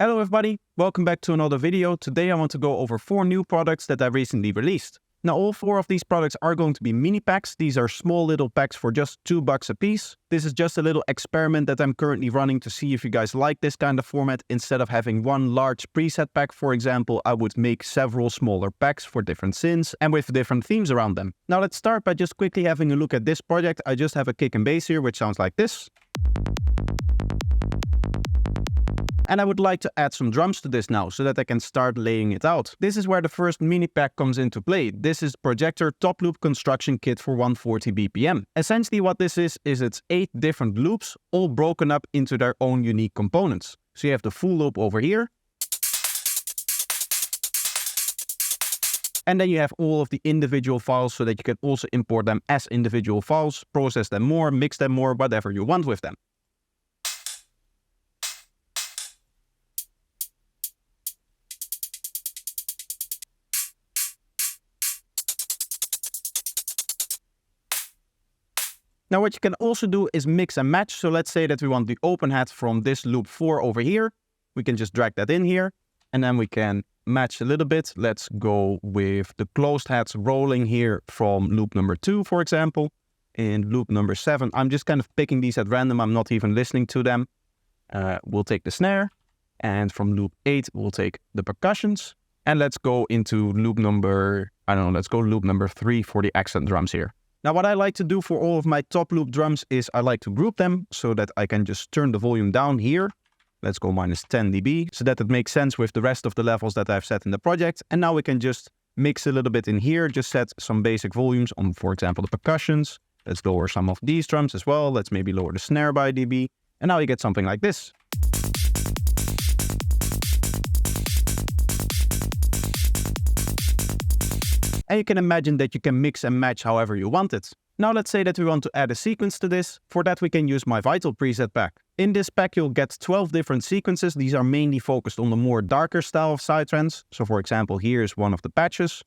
Hello everybody, welcome back to another video. Today I want to go over 4 new products that I recently released. Now all 4 of these products are going to be mini packs. These are small little packs for just $2 a piece. This is just a little experiment that I'm currently running to see if you guys like this kind of format. Instead of having one large preset pack, for example, I would make several smaller packs for different synths and with different themes around them. Now let's start by just quickly having a look at this project. I just have a kick and bass here, which sounds like this. And I would like to add some drums to this now so that I can start laying it out. This is where the first mini pack comes into play. This is Projector Top Loop Construction Kit for 140 BPM. Essentially what this is it's 8 different loops, all broken up into their own unique components. So you have the full loop over here. And then you have all of the individual files so that you can also import them as individual files, process them more, mix them more, whatever you want with them. Now what you can also do is mix and match. So let's say that we want the open hat from this loop 4 over here. We can just drag that in here and then we can match a little bit. Let's go with the closed hats rolling here from loop number 2, for example. In loop number 7, I'm just kind of picking these at random. I'm not even listening to them. We'll take the snare, and from loop 8, we'll take the percussions. And let's go into loop number, let's go loop number 3 for the accent drums here. Now what I like to do for all of my top loop drums is I like to group them so that I can just turn the volume down here. Let's go minus 10 dB so that it makes sense with the rest of the levels that I've set in the project. And now we can just mix a little bit in here, just set some basic volumes on, for example, the percussions. Let's lower some of these drums as well. Let's maybe lower the snare by dB. And now you get something like this. And you can imagine that you can mix and match however you want it. Now let's say that we want to add a sequence to this. For that we can use my Vital preset pack. In this pack you'll get 12 different sequences. These are mainly focused on the more darker style of psytrance. So for example, here's one of the patches.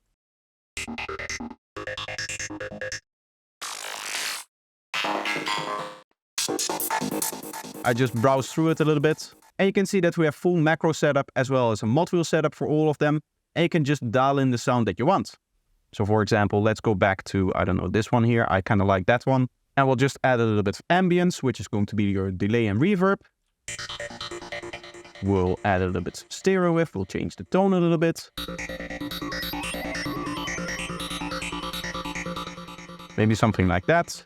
I just browse through it a little bit. And you can see that we have full macro setup as well as a mod wheel setup for all of them. And you can just dial in the sound that you want. So for example, let's go back to, this one here. I kind of like that one. And we'll just add a little bit of ambience, which is going to be your delay and reverb. We'll add a little bit of stereo width. We'll change the tone a little bit. Maybe something like that.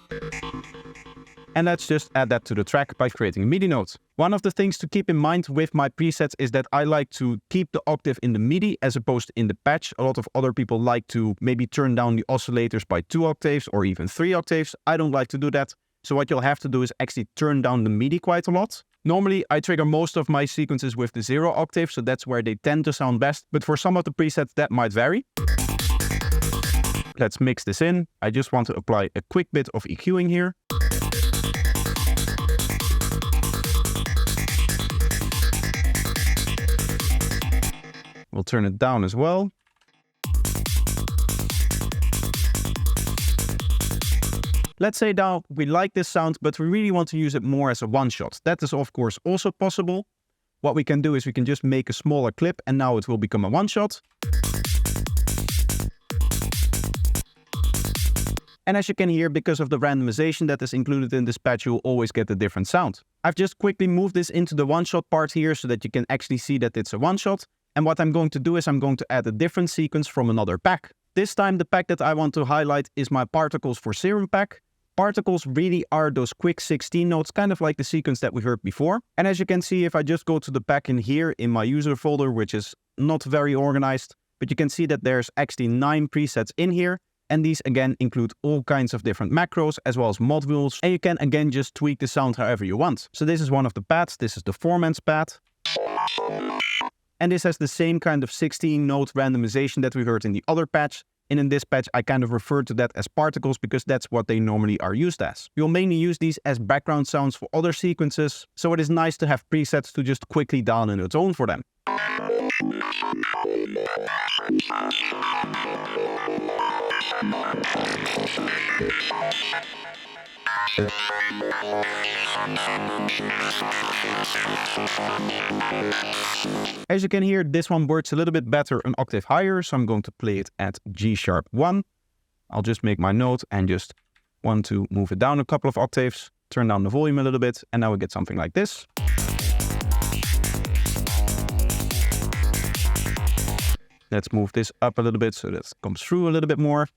And let's just add that to the track by creating a MIDI note. One of the things to keep in mind with my presets is that I like to keep the octave in the MIDI as opposed to in the patch. A lot of other people like to maybe turn down the oscillators by 2 octaves or even 3 octaves. I don't like to do that. So what you'll have to do is actually turn down the MIDI quite a lot. Normally, I trigger most of my sequences with the 0 octave, so that's where they tend to sound best. But for some of the presets, that might vary. Let's mix this in. I just want to apply a quick bit of EQing here. We'll turn it down as well. Let's say now we like this sound, but we really want to use it more as a one-shot. That is of course also possible. What we can do is we can just make a smaller clip and now it will become a one-shot. And as you can hear, because of the randomization that is included in this patch, you'll always get a different sound. I've just quickly moved this into the one-shot part here so that you can actually see that it's a one-shot. And what I'm going to do is I'm going to add a different sequence from another pack. This time the pack that I want to highlight is my Particles for Serum pack. Particles really are those quick 16 notes, kind of like the sequence that we heard before. And as you can see, if I just go to the pack in here in my user folder, which is not very organized, but you can see that there's actually 9 presets in here. And these again include all kinds of different macros as well as mod wheels. And you can again just tweak the sound however you want. So this is one of the pads. This is the Formants pad. And this has the same kind of 16 note randomization that we heard in the other patch. And in this patch, I kind of refer to that as particles because that's what they normally are used as. You'll mainly use these as background sounds for other sequences. So it is nice to have presets to just quickly dial in a tone for them. As you can hear, this one works a little bit better an octave higher, so I'm going to play it at G#1. I'll just make my note and just want to move it down a couple of octaves, turn down the volume a little bit, and now we get something like this. Let's move this up a little bit so that it comes through a little bit more.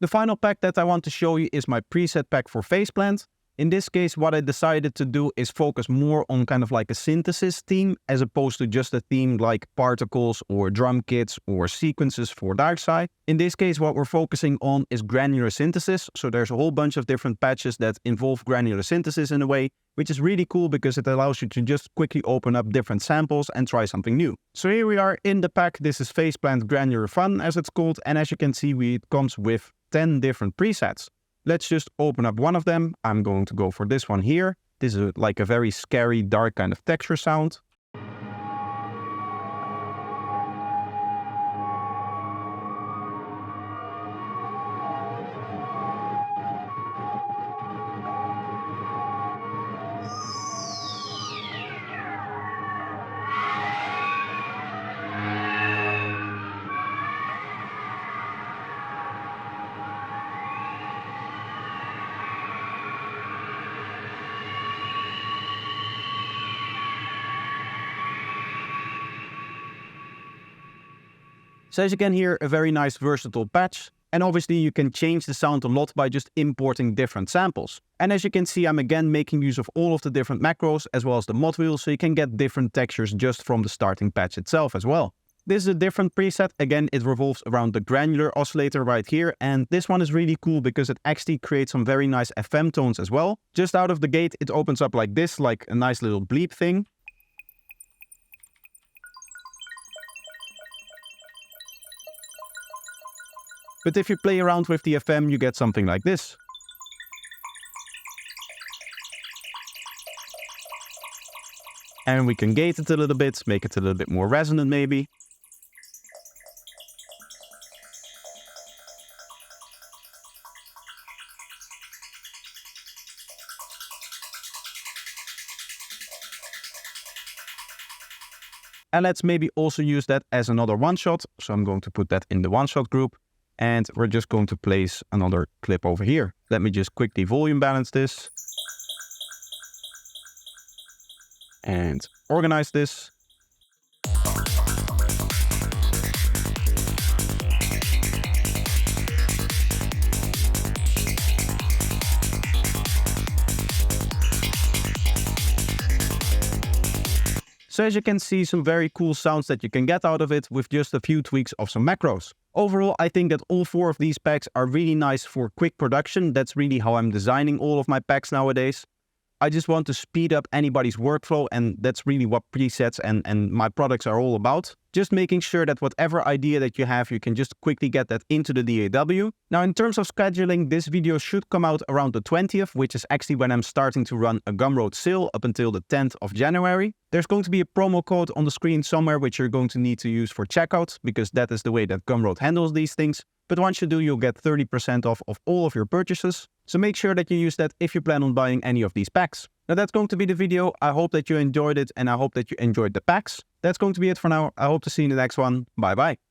The final pack that I want to show you is my preset pack for phase blend. In this case, what I decided to do is focus more on kind of like a synthesis theme as opposed to just a theme like particles or drum kits or sequences for Darkside. In this case, what we're focusing on is granular synthesis. So there's a whole bunch of different patches that involve granular synthesis in a way, which is really cool because it allows you to just quickly open up different samples and try something new. So here we are in the pack. This is Phase Blend Granular Fun as it's called. And as you can see, it comes with 10 different presets. Let's just open up one of them. I'm going to go for this one here. This is like a very scary, dark kind of texture sound. So as you can hear, a very nice versatile patch. And obviously you can change the sound a lot by just importing different samples. And as you can see, I'm again making use of all of the different macros as well as the mod wheel, so you can get different textures just from the starting patch itself as well. This is a different preset. Again, it revolves around the granular oscillator right here. And this one is really cool because it actually creates some very nice FM tones as well. Just out of the gate, it opens up like this, like a nice little bleep thing. But if you play around with the FM, you get something like this. And we can gate it a little bit, make it a little bit more resonant maybe. And let's maybe also use that as another one-shot. So I'm going to put that in the one-shot group. And we're just going to place another clip over here. Let me just quickly volume balance this. And organize this. So as you can see, some very cool sounds that you can get out of it with just a few tweaks of some macros. Overall, I think that all 4 of these packs are really nice for quick production. That's really how I'm designing all of my packs nowadays. I just want to speed up anybody's workflow, and that's really what presets and my products are all about. Just making sure that whatever idea that you have, you can just quickly get that into the DAW. Now, in terms of scheduling, this video should come out around the 20th, which is actually when I'm starting to run a Gumroad sale up until the 10th of January. There's going to be a promo code on the screen somewhere, which you're going to need to use for checkout, because that is the way that Gumroad handles these things. But once you do, you'll get 30% off of all of your purchases. So make sure that you use that if you plan on buying any of these packs. Now that's going to be the video. I hope that you enjoyed it and I hope that you enjoyed the packs. That's going to be it for now. I hope to see you in the next one. Bye bye.